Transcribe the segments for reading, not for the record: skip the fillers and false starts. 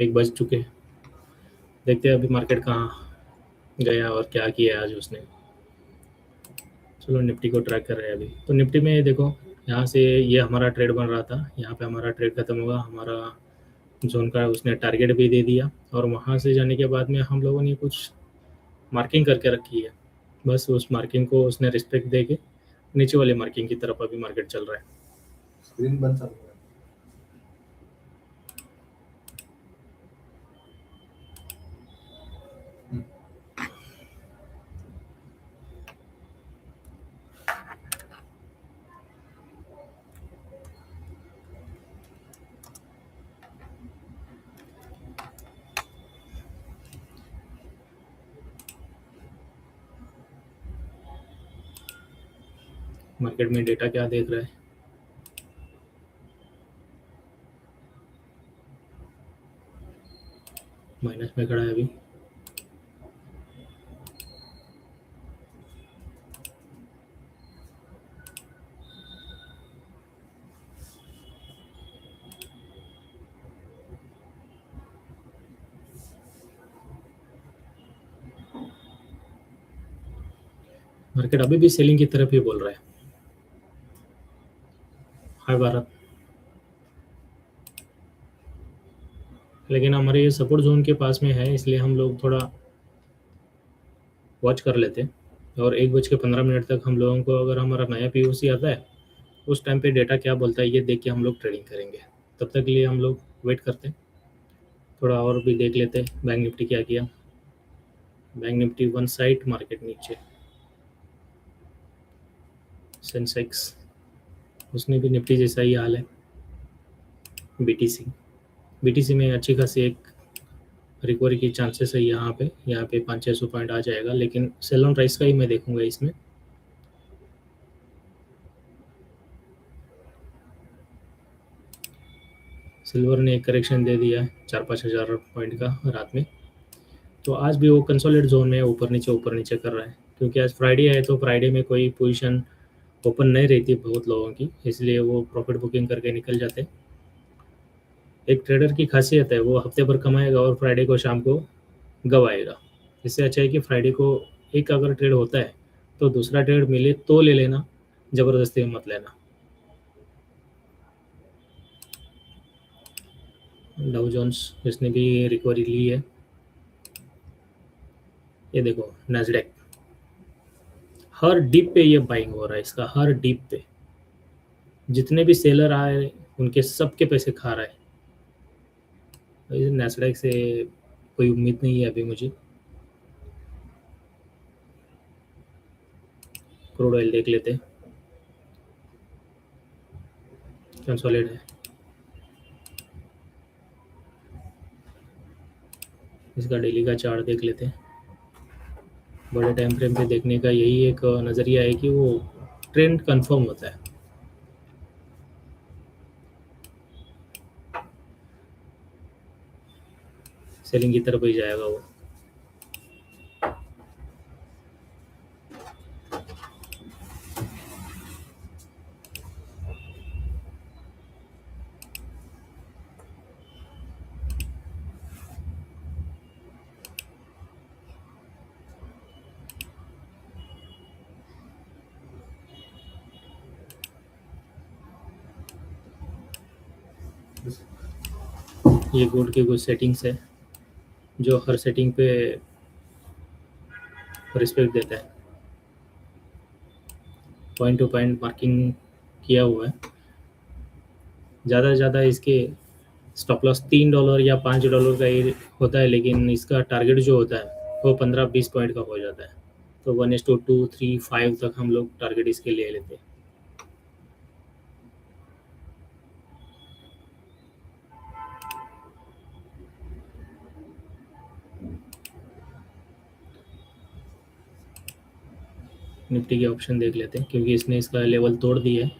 1 बज चुके हैं। देखते हैं अभी मार्केट कहाँ गया और क्या किया आज उसने। चलो निफ्टी को ट्रैक कर रहे हैं अभी। तो निफ्टी में देखो, यहाँ से ये हमारा ट्रेड बन रहा था, यहाँ पे हमारा ट्रेड खत्म होगा, हमारा जोन का उसने टारगेट भी दे दिया और वहाँ से जाने के बाद में हम लोगों ने कुछ मार्किंग करके रखी है। बस उस मार्किंग को उसने रिस्पेक्ट दे के नीचे वाले मार्किंग की तरफ अभी मार्केट चल रहा है। स्क्रीन बंद चालू है। मार्केट में डेटा क्या देख रहा है? माइनस में खड़ा है अभी। मार्केट अभी भी सेलिंग की तरफ ही बोल रहा है। हाय भारत। लेकिन हमारे ये सपोर्ट जोन के पास में है, इसलिए हम लोग थोड़ा वॉच कर लेते हैं। और 1:15 तक हम लोगों को, अगर हमारा नया पीओसी आता है उस टाइम पे डेटा क्या बोलता है ये देख के हम लोग ट्रेडिंग करेंगे। तब तक के लिए हम लोग वेट करते हैं, थोड़ा और भी देख लेते हैं बैंक निफ्टी क्या किया। Bank Nifty one side, market नीचे। सेंसेक्स उसने भी निफ्टी जैसा ही हाल है। बीटीसी बीटीसी में अच्छी खासी एक रिकवरी की चांसेस है। यहाँ पे 500-600 पॉइंट आ जाएगा, लेकिन सेल ऑन राइस का ही मैं देखूंगा इसमें। सिल्वर ने एक करेक्शन दे दिया है 4-5 हज़ार पॉइंट का रात में। तो आज भी वो कंसोलिडेट जोन में ऊपर नीचे कर रहा है, क्योंकि आज फ्राइडे है तो फ्राइडे में कोई पोजीशन ओपन नहीं रहती बहुत लोगों की, इसलिए वो प्रॉफिट बुकिंग करके निकल जाते हैं। एक ट्रेडर की खासियत है, वो हफ्ते भर कमाएगा और फ्राइडे को शाम को गवाएगा। इससे अच्छा है कि फ्राइडे को एक अगर ट्रेड होता है तो दूसरा ट्रेड मिले तो ले लेना, ज़बरदस्ती में मत लेना। डाउ जोन्स इसने भी रिकवरी ली है। ये देखो नैस्डैक, हर डिप पे ये बाइंग हो रहा है इसका, हर डिप पे जितने भी सेलर आए उनके सबके पैसे खा रहा है। नैस्डैक से कोई उम्मीद नहीं है अभी मुझे। क्रूड ऑयल देख लेते हैं, कंसोलिडेट है। इसका डेली का चार्ट देख लेते हैं। बड़े टाइम फ्रेम पे देखने का यही एक नज़रिया है कि वो ट्रेंड कंफर्म होता है। सेलिंग की तरफ ही जाएगा वो। ये गुड की कुछ सेटिंग्स है जो हर सेटिंग पे रिस्पेक्ट देता है। पॉइंट टू पॉइंट मार्किंग किया हुआ है। ज़्यादा से ज़्यादा इसके स्टॉप लॉस $3 या $5 का ही होता है, लेकिन इसका टारगेट जो होता है वो 15-20 पॉइंट का हो जाता है। तो 1:2, 3, 5 तक हम लोग टारगेट इसके ले लेते हैं। निफ्टी के ऑप्शन देख लेते हैं, क्योंकि इसने इसका लेवल तोड़ दिया है।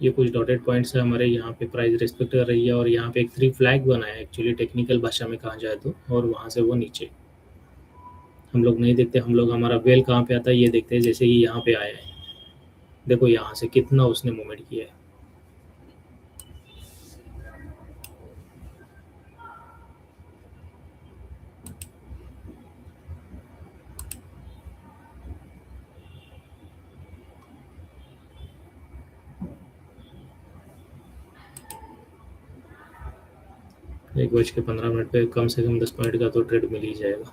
ये कुछ डॉटेड पॉइंट्स है हमारे, यहाँ पे प्राइस रिस्पेक्ट कर रही है और यहाँ पे एक 3 फ्लैग बना है एक्चुअली टेक्निकल भाषा में कहा जाए तो, और वहाँ से वो नीचे। हम लोग नहीं देखते, हम लोग हमारा वेल कहाँ पे आता है ये देखते हैं, जैसे कि यहाँ पे आया है, देखो यहाँ से कितना उसने मूवमेंट किया है। एक बज के 15 मिनट पे कम से कम 10 पॉइंट का तो ट्रेड मिल ही जाएगा।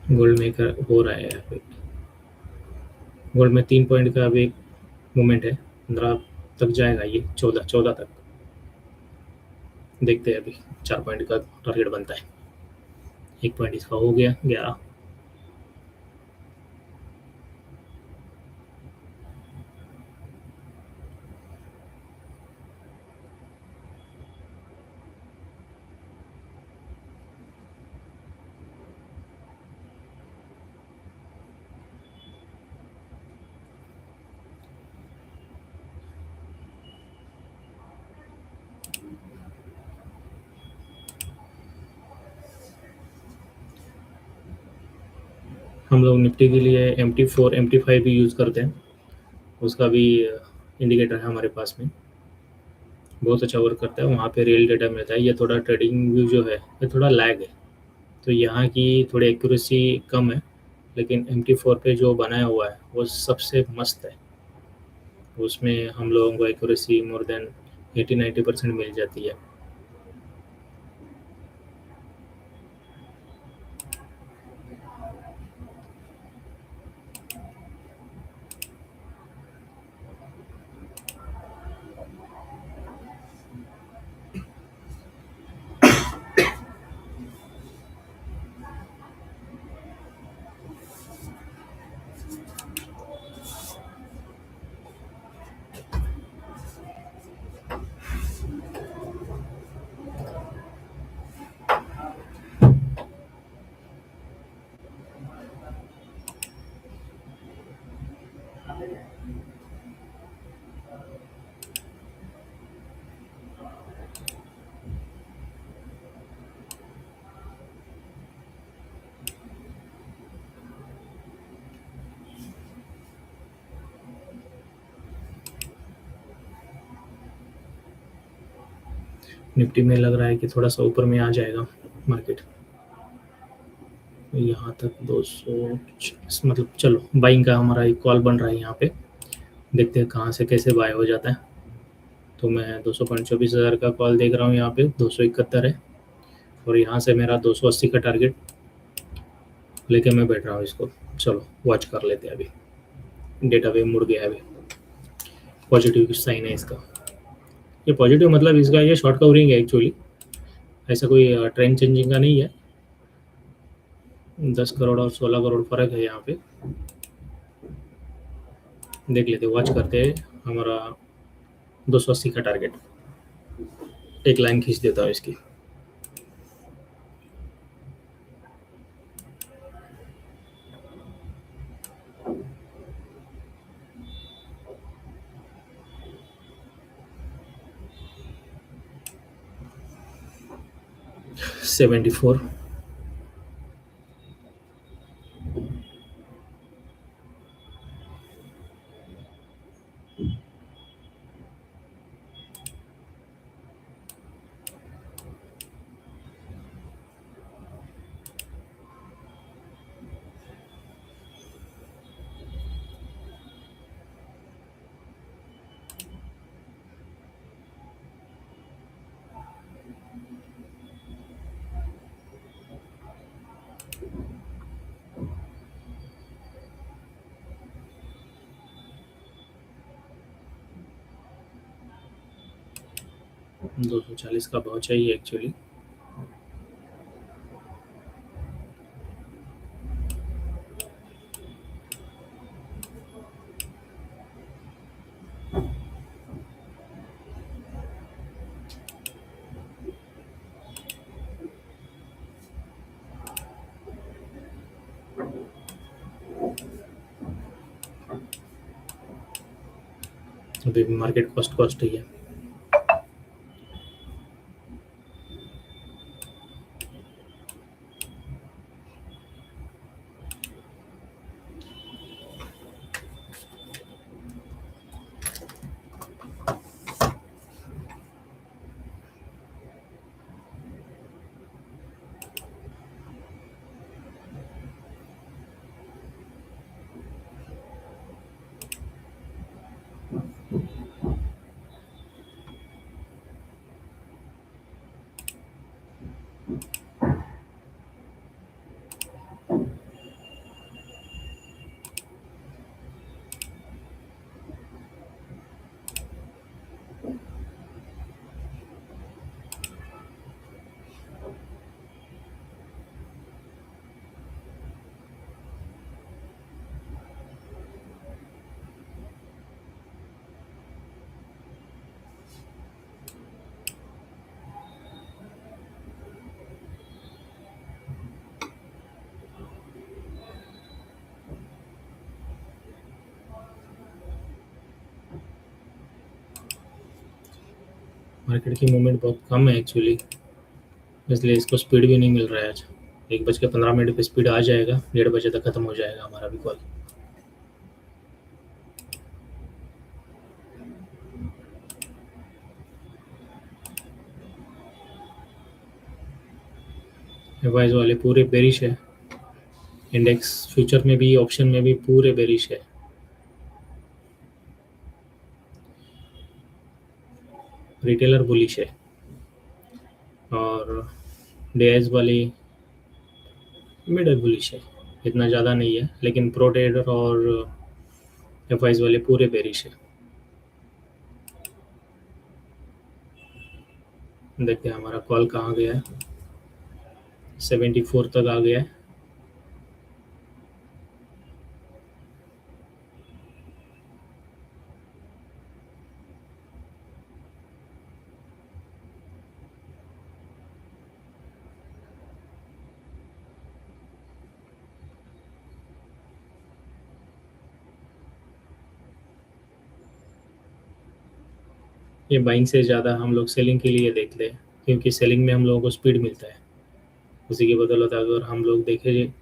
गोल्ड में हो रहा है यहाँ पे, गोल्ड में 3 पॉइंट का अभी मूवमेंट है, 15 तक जाएगा, ये 14 तक देखते हैं। अभी 4 पॉइंट का टारगेट बनता है, 1 पॉइंट इसका हो गया 11। हम लोग निफ्टी के लिए MT4 MT5 भी यूज़ करते हैं, उसका भी इंडिकेटर है हमारे पास में, बहुत अच्छा वर्क करता है, वहाँ पे रियल डेटा मिलता है। ये थोड़ा ट्रेडिंग व्यू जो है ये थोड़ा लैग है, तो यहाँ की थोड़ी एक्यूरेसी कम है, लेकिन MT4 पे जो बनाया हुआ है वो सबसे मस्त है, उसमें हम लोगों को एक्यूरेसी मोर देन 80-90% मिल जाती है। निफ्टी में लग रहा है कि थोड़ा सा ऊपर में आ जाएगा मार्केट, यहाँ तक 200, मतलब चलो बाइंग का हमारा एक कॉल बन रहा है यहाँ पे, देखते हैं कहाँ से कैसे बाय हो जाता है। तो मैं 224,000 का कॉल देख रहा हूँ, यहाँ पे 271 है, और यहाँ से मेरा 280 का टारगेट लेके मैं बैठ रहा हूँ इसको। चलो वॉच कर लेते हैं, अभी डेटा भी मुड़ गया है, अभी पॉजिटिव साइन है इसका, ये पॉजिटिव मतलब इसका ये शॉर्ट कवरिंग है एक्चुअली, ऐसा कोई ट्रेंड चेंजिंग का नहीं है। 10 करोड़ और 16 करोड़ फर्क है यहाँ पे, देख लेते वॉच करते हैं हमारा 280 का टारगेट, एक लाइन खींच देता हूँ इसकी। $74, 240 का भाव चाहिए एक्चुअली। अभी मार्केट कॉस्ट ही है। मार्केट की मूवमेंट बहुत कम है एक्चुअली, इसलिए इसको स्पीड भी नहीं मिल रहा है आज। 1:15 पे स्पीड आ जाएगा, 1:30 तक खत्म हो जाएगा हमारा भी कॉल। एफआईज वाले पूरे बेरिश है, इंडेक्स फ्यूचर में भी ऑप्शन में भी पूरे बेरिश है। रिटेलर बुलिश है और डेज वाली मिडल बुलिश है, इतना ज़्यादा नहीं है, लेकिन प्रो ट्रेडर और एफआईज वाले पूरे बेरिश है। देखते हैं हमारा कॉल कहाँ गया है, 74 तक आ गया है। ये बाइंग से ज़्यादा हम लोग सेलिंग के लिए देखते हैं, क्योंकि सेलिंग में हम लोगों को स्पीड मिलता है। उसी की बदौलत अगर हम लोग देखें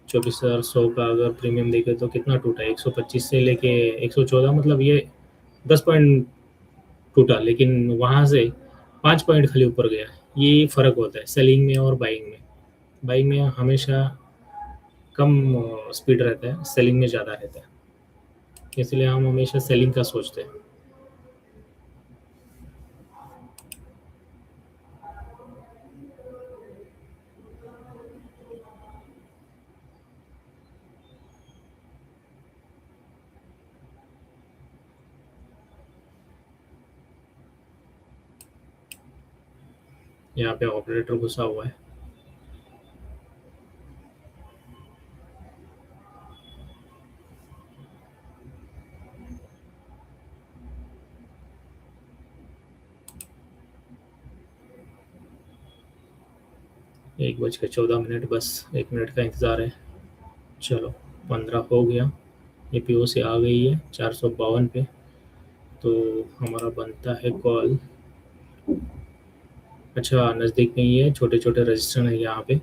24,100 का अगर प्रीमियम देखें तो कितना टूटा है, 125 से लेके 114, मतलब ये 10 पॉइंट टूटा, लेकिन वहाँ से 5 पॉइंट खाली ऊपर गया। ये फ़र्क होता है सेलिंग में और बाइंग में। बाइंग में हमेशा कम स्पीड रहता है, सेलिंग में ज़्यादा रहता है, इसलिए हम हमेशा सेलिंग का सोचते हैं। यहाँ पे ऑपरेटर घुसा हुआ है। एक बज के 14 मिनट, बस 1 मिनट का इंतज़ार है। चलो 15 हो गया, ये पी ओ से आ गई है 452 पे, तो हमारा बनता है कॉल। अच्छा नज़दीक में ही है, छोटे छोटे रजिस्टर हैं यहाँ पे,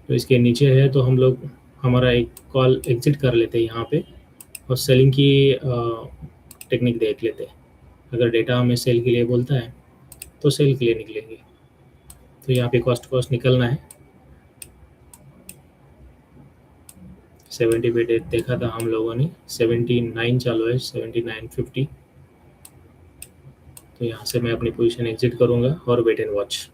तो इसके नीचे है, तो हम लोग हमारा एक कॉल एग्जिट कर लेते हैं यहाँ पे और सेलिंग की टेक्निक देख लेते हैं। अगर डेटा हमें सेल के लिए बोलता है तो सेल के लिए निकलेंगे। तो यहाँ पे कॉस्ट निकलना है। 70 पे डेट देखा था हम लोगों ने, 79 चालू है, 79.50। तो यहाँ से मैं अपनी पोजीशन एग्जिट करूँगा और वेट एंड वॉच।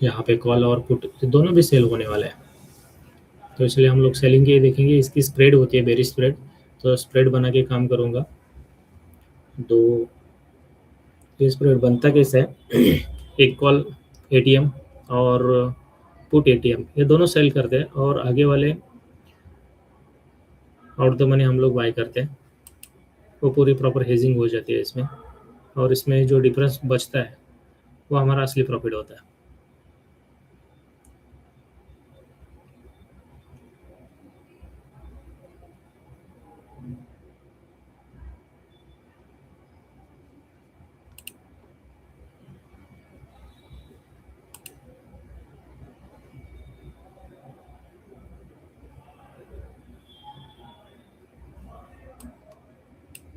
यहाँ पे कॉल और पुट दोनों भी सेल होने वाला है, तो इसलिए हम लोग सेलिंग के देखेंगे। इसकी स्प्रेड होती है बेरिश स्प्रेड, तो स्प्रेड बना के काम करूँगा। तो ये स्प्रेड बनता कैसा है एक कॉल एटीएम और पुट एटीएम ये दोनों सेल करते हैं, और आगे वाले आउट द मनी हम लोग बाय करते हैं। वो पूरी प्रॉपर हेजिंग हो जाती है इसमें, और इसमें जो डिफरेंस बचता है वो हमारा असली प्रॉफिट होता है।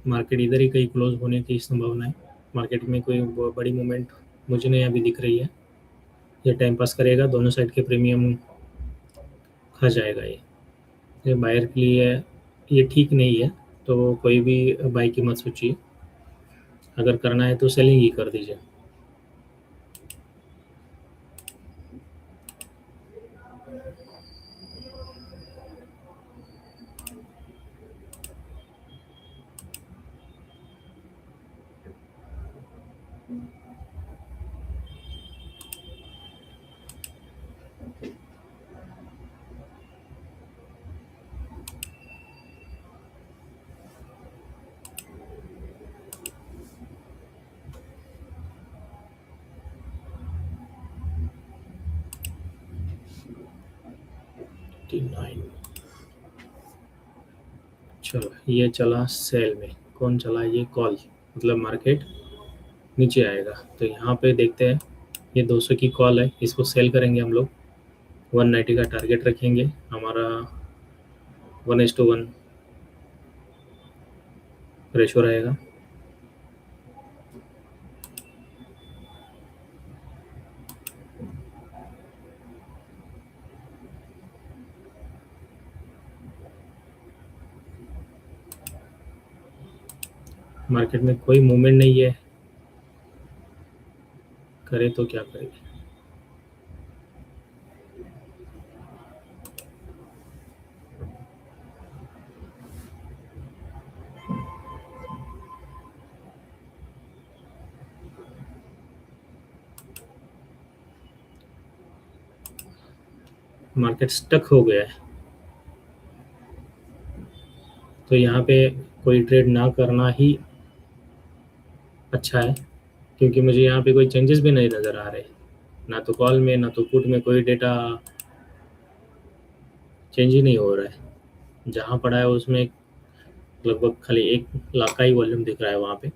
मार्केट इधर ही कहीं क्लोज होने की संभावना है। मार्केट में कोई बड़ी मूवमेंट मुझे नहीं अभी दिख रही है। ये टाइम पास करेगा, दोनों साइड के प्रीमियम खा जाएगा। ये बायर के लिए ये ठीक नहीं है, तो कोई भी बाई की मत सोचिए। अगर करना है तो सेलिंग ही कर दीजिए। चलो ये चला सेल में, कौन चला? ये कॉल, मतलब मार्केट नीचे आएगा। तो यहाँ पे देखते हैं, ये 200 की कॉल है, इसको सेल करेंगे हम लोग। 190 का टारगेट रखेंगे, हमारा 1:1 रेशो रहेगा। मार्केट में कोई मूवमेंट नहीं है, करे तो क्या करेंगे। मार्केट स्टक हो गया है, तो यहाँ पे कोई ट्रेड ना करना ही अच्छा है, क्योंकि मुझे यहाँ पे कोई चेंजेस भी नहीं नज़र आ रहे, ना तो कॉल में ना तो पुट में कोई डेटा चेंज ही नहीं हो रहा है। जहाँ पड़ा है उसमें लगभग खाली 1 लाख का ही वॉल्यूम दिख रहा है। वहाँ पे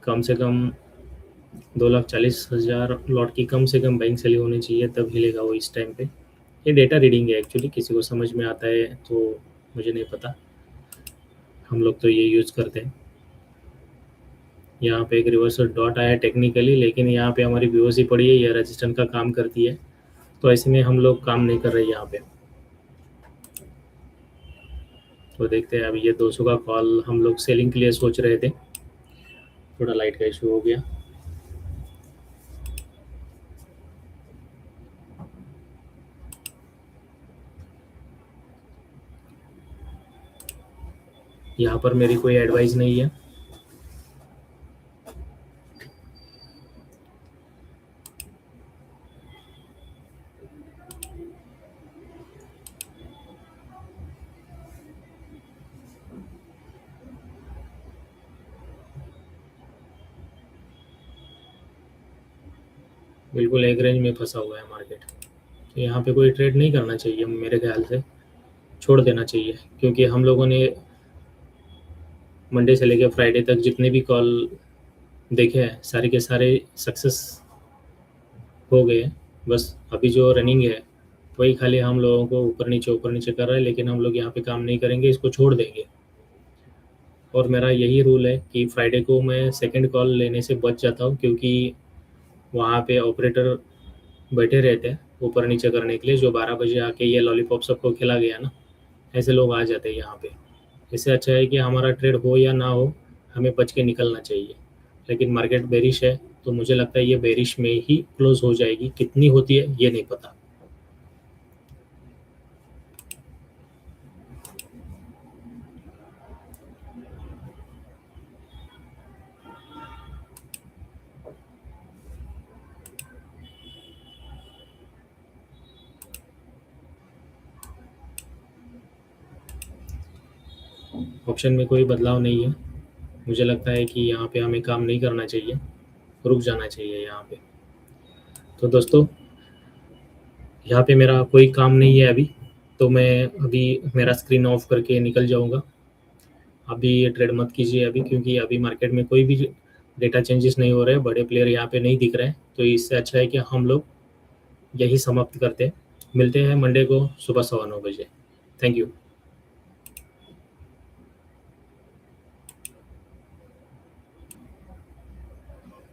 कम से कम 2,40,000 लॉट की कम से कम बैंक सेल होनी चाहिए, तब हिलेगा वो इस टाइम पे। ये डेटा रीडिंग है एक्चुअली, किसी को समझ में आता है तो मुझे नहीं पता, हम लोग तो ये यूज़ करते हैं। यहाँ पे एक रिवर्सल डॉट आया टेक्निकली, लेकिन यहाँ पे हमारी बीओसी पड़ी है, ये रेजिस्टेंट का काम करती है, तो ऐसे में हम लोग काम नहीं कर रहे यहाँ पे। तो देखते हैं, अभी ये 200 का कॉल हम लोग सेलिंग के लिए सोच रहे थे, थोड़ा लाइट का इशू हो गया। यहाँ पर मेरी कोई एडवाइस नहीं है। बिल्कुल एक रेंज में फंसा हुआ है मार्केट, तो यहाँ पे कोई ट्रेड नहीं करना चाहिए, मेरे ख्याल से छोड़ देना चाहिए। क्योंकि हम लोगों ने मंडे से लेकर फ्राइडे तक जितने भी कॉल देखे हैं, सारे के सारे सक्सेस हो गए हैं। बस अभी जो रनिंग है वही खाली हम लोगों को ऊपर नीचे कर रहा है, लेकिन हम लोग यहाँ पे काम नहीं करेंगे, इसको छोड़ देंगे। और मेरा यही रूल है कि फ्राइडे को मैं सेकंड कॉल लेने से बच जाता हूँ, क्योंकि वहाँ पे ऑपरेटर बैठे रहते हैं ऊपर नीचे करने के लिए। जो 12 बजे आके ये लॉलीपॉप सबको खिला गया ना, ऐसे लोग आ जाते हैं यहाँ पे। इससे अच्छा है कि हमारा ट्रेड हो या ना हो, हमें बच के निकलना चाहिए। लेकिन मार्केट बेरिश है, तो मुझे लगता है ये बेरिश में ही क्लोज हो जाएगी, कितनी होती है ये नहीं पता। ऑप्शन में कोई बदलाव नहीं है, मुझे लगता है कि यहाँ पे हमें काम नहीं करना चाहिए, रुक जाना चाहिए यहाँ पे। तो दोस्तों यहाँ पे मेरा कोई काम नहीं है अभी, तो मैं अभी मेरा स्क्रीन ऑफ करके निकल जाऊँगा। अभी ये ट्रेड मत कीजिए अभी, क्योंकि अभी मार्केट में कोई भी डेटा चेंजेस नहीं हो रहे हैं, बड़े प्लेयर यहाँ पे नहीं दिख रहे हैं, तो इससे अच्छा है कि हम लोग यही समाप्त करते हैं। मिलते हैं मंडे को सुबह 9:15 बजे। Thank you.